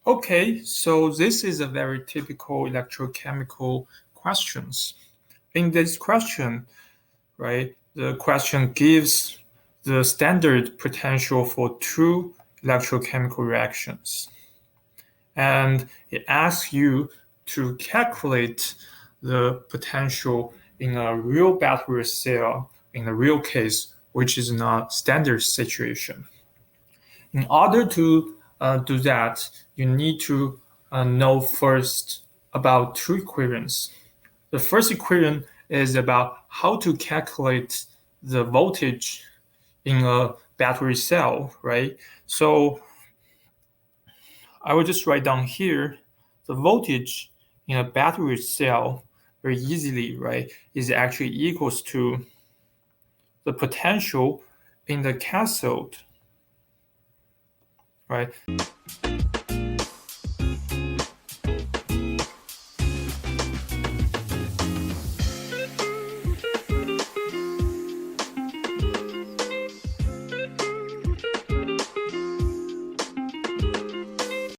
Okay, so this is a very typical electrochemical questions. In this question, right, the question gives the standard potential for two electrochemical reactions. And it asks you to calculate the potential in a real battery cell in a real case, which is not standard situation. In order to do that, you need to know first about two equations. The first equation is about how to calculate the voltage in a battery cell, right? So I will just write down here the voltage in a battery cell very easily, right, is actually equals to the potential in the cathode, right?